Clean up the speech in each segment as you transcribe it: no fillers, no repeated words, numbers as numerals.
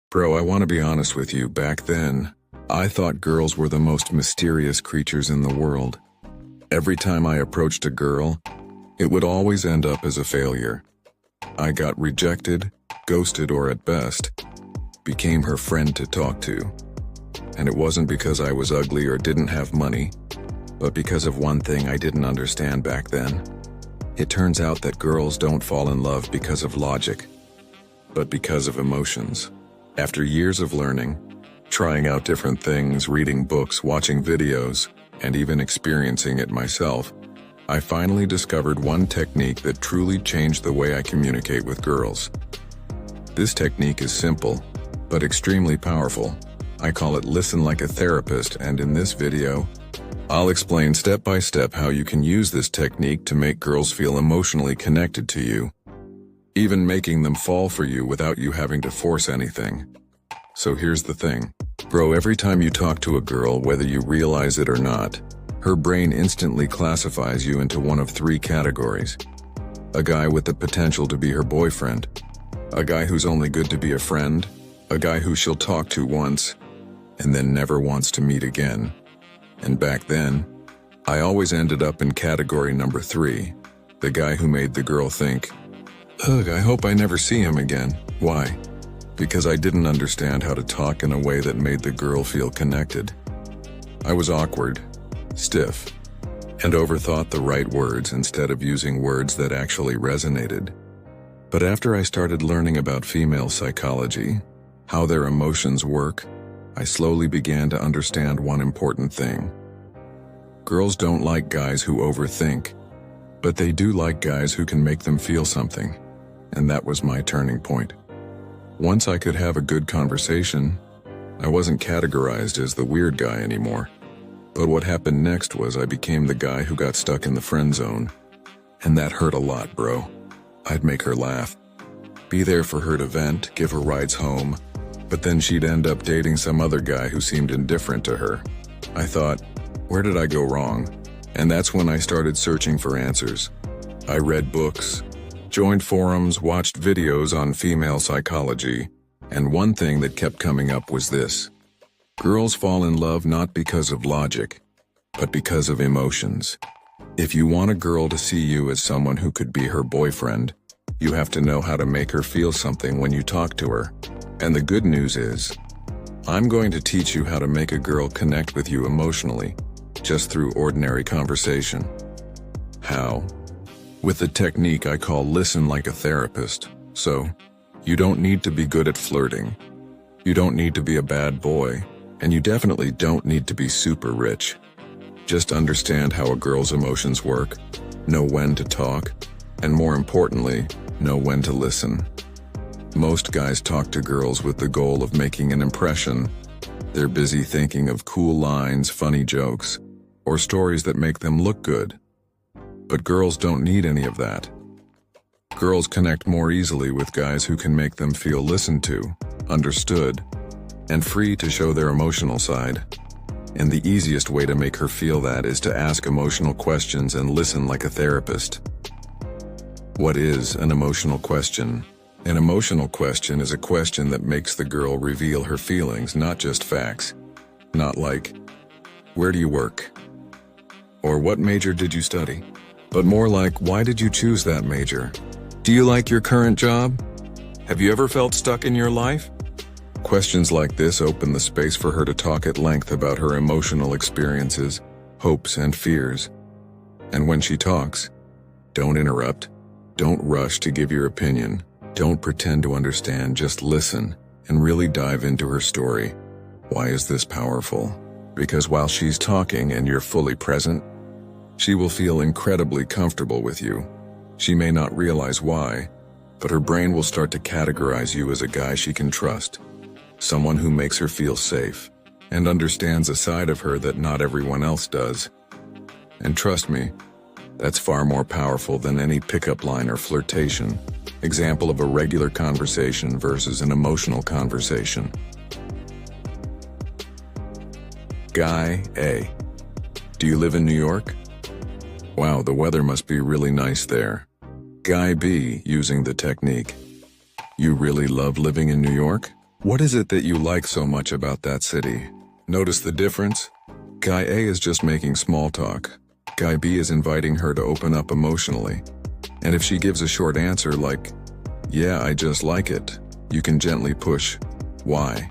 Bro, I want to be honest with you. Back then, I thought girls were the most mysterious creatures in the world. Every time I approached a girl, it would always end up as a failure. I got rejected, ghosted, or at best, became her friend to talk to. And it wasn't because I was ugly or didn't have money, but because of one thing I didn't understand back then. It turns out that girls don't fall in love because of logic, but because of emotions. After years of learning, trying out different things, reading books, watching videos, and even experiencing it myself, I finally discovered one technique that truly changed the way I communicate with girls. This technique is simple, but extremely powerful. I call it listen like a therapist, and in this video, I'll explain step by step how you can use this technique to make girls feel emotionally connected to you, even making them fall for you without you having to force anything. So here's the thing. Bro, every time you talk to a girl, whether you realize it or not, her brain instantly classifies you into one of three categories. A guy with the potential to be her boyfriend, a guy who's only good to be a friend, a guy who she'll talk to once, and then never wants to meet again. And back then, I always ended up in category number 3, the guy who made the girl think, ugh, I hope I never see him again. Why? Because I didn't understand how to talk in a way that made the girl feel connected. I was awkward, stiff, and overthought the right words instead of using words that actually resonated. But after I started learning about female psychology, how their emotions work, I slowly began to understand one important thing. Girls don't like guys who overthink, but they do like guys who can make them feel something. And that was my turning point. Once I could have a good conversation, I wasn't categorized as the weird guy anymore. But what happened next was I became the guy who got stuck in the friend zone. And that hurt a lot, bro. I'd make her laugh, be there for her to vent, give her rides home, but then she'd end up dating some other guy who seemed indifferent to her. I thought, where did I go wrong? And that's when I started searching for answers. I read books, joined forums, watched videos on female psychology, and one thing that kept coming up was this. Girls fall in love not because of logic, but because of emotions. If you want a girl to see you as someone who could be her boyfriend, you have to know how to make her feel something when you talk to her. And the good news is, I'm going to teach you how to make a girl connect with you emotionally, just through ordinary conversation. How? With the technique I call listen like a therapist. So, you don't need to be good at flirting. You don't need to be a bad boy, and you definitely don't need to be super rich. Just understand how a girl's emotions work, know when to talk, and more importantly, know when to listen. Most guys talk to girls with the goal of making an impression. They're busy thinking of cool lines, funny jokes, or stories that make them look good. But girls don't need any of that. Girls connect more easily with guys who can make them feel listened to, understood, and free to show their emotional side. And the easiest way to make her feel that is to ask emotional questions and listen like a therapist. What is an emotional question? An emotional question is a question that makes the girl reveal her feelings, not just facts. Not like, where do you work? Or what major did you study? But more like, why did you choose that major? Do you like your current job? Have you ever felt stuck in your life? Questions like this open the space for her to talk at length about her emotional experiences, hopes, and fears. And when she talks, don't interrupt. Don't rush to give your opinion. Don't pretend to understand, just listen and really dive into her story. Why is this powerful? Because while she's talking and you're fully present, she will feel incredibly comfortable with you. She may not realize why, but her brain will start to categorize you as a guy she can trust, someone who makes her feel safe and understands a side of her that not everyone else does. And trust me, that's far more powerful than any pickup line or flirtation. Example of a regular conversation versus an emotional conversation. Guy A. Do you live in New York? Wow, the weather must be really nice there. Guy B, using the technique. You really love living in New York? What is it that you like so much about that city? Notice the difference? Guy A is just making small talk. Guy B is inviting her to open up emotionally. And if she gives a short answer like, "Yeah, I just like it," you can gently push, "Why?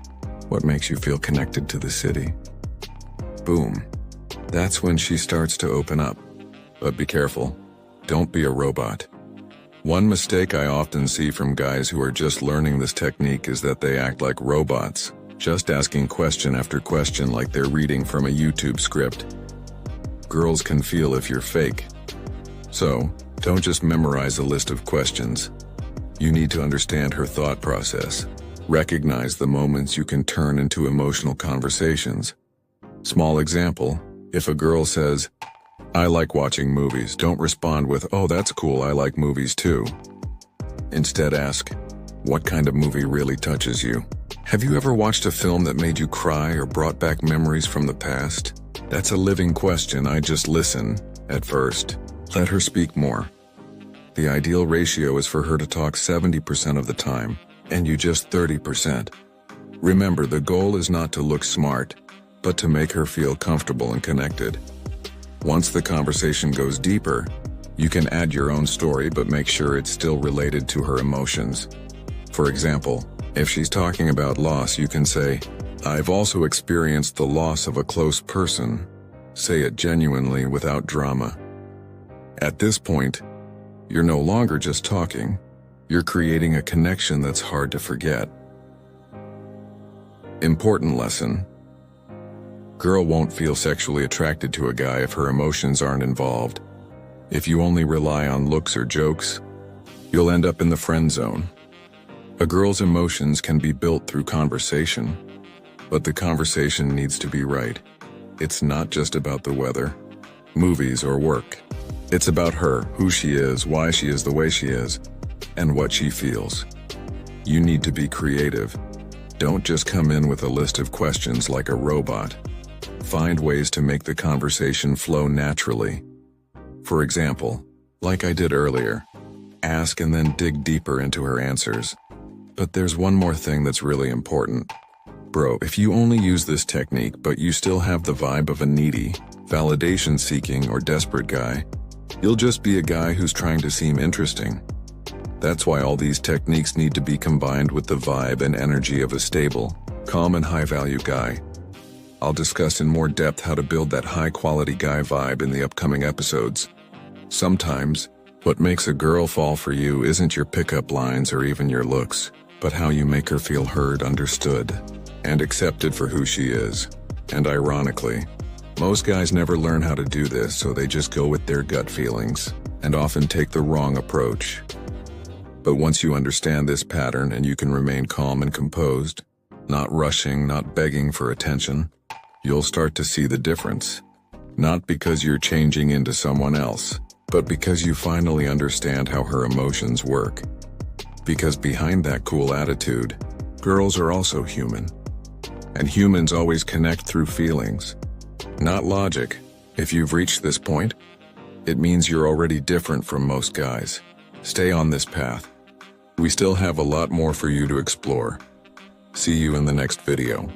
What makes you feel connected to the city?" Boom. That's when she starts to open up. But be careful. Don't be a robot. One mistake I often see from guys who are just learning this technique is that they act like robots, just asking question after question like they're reading from a YouTube script. Girls can feel if you're fake. So, don't just memorize a list of questions. You need to understand her thought process. Recognize the moments you can turn into emotional conversations. Small example, if a girl says, "I like watching movies," don't respond with, "Oh, that's cool, I like movies too." Instead ask, "What kind of movie really touches you? Have you ever watched a film that made you cry or brought back memories from the past?" That's a living question. I just listen at first. Let her speak more. The ideal ratio is for her to talk 70% of the time, and you just 30%. Remember, the goal is not to look smart, but to make her feel comfortable and connected. Once the conversation goes deeper, you can add your own story but make sure it's still related to her emotions. For example, if she's talking about loss, you can say, "I've also experienced the loss of a close person." Say it genuinely without drama. At this point, you're no longer just talking, you're creating a connection that's hard to forget. Important lesson. Girl won't feel sexually attracted to a guy if her emotions aren't involved. If you only rely on looks or jokes, you'll end up in the friend zone. A girl's emotions can be built through conversation, but the conversation needs to be right. It's not just about the weather, movies, or work. It's about her, who she is, why she is the way she is, and what she feels. You need to be creative. Don't just come in with a list of questions like a robot. Find ways to make the conversation flow naturally. For example, like I did earlier, ask and then dig deeper into her answers. But there's one more thing that's really important. Bro, if you only use this technique but you still have the vibe of a needy, validation-seeking, or desperate guy, you'll just be a guy who's trying to seem interesting. That's why all these techniques need to be combined with the vibe and energy of a stable, calm, and high-value guy. I'll discuss in more depth how to build that high-quality guy vibe in the upcoming episodes. Sometimes, what makes a girl fall for you isn't your pickup lines or even your looks, but how you make her feel heard, understood, and accepted for who she is. And ironically, most guys never learn how to do this, so they just go with their gut feelings, and often take the wrong approach. But once you understand this pattern and you can remain calm and composed, not rushing, not begging for attention, you'll start to see the difference. Not because you're changing into someone else, but because you finally understand how her emotions work. Because behind that cool attitude, girls are also human. And humans always connect through feelings, not logic. If you've reached this point, it means you're already different from most guys. Stay on this path. We still have a lot more for you to explore. See you in the next video.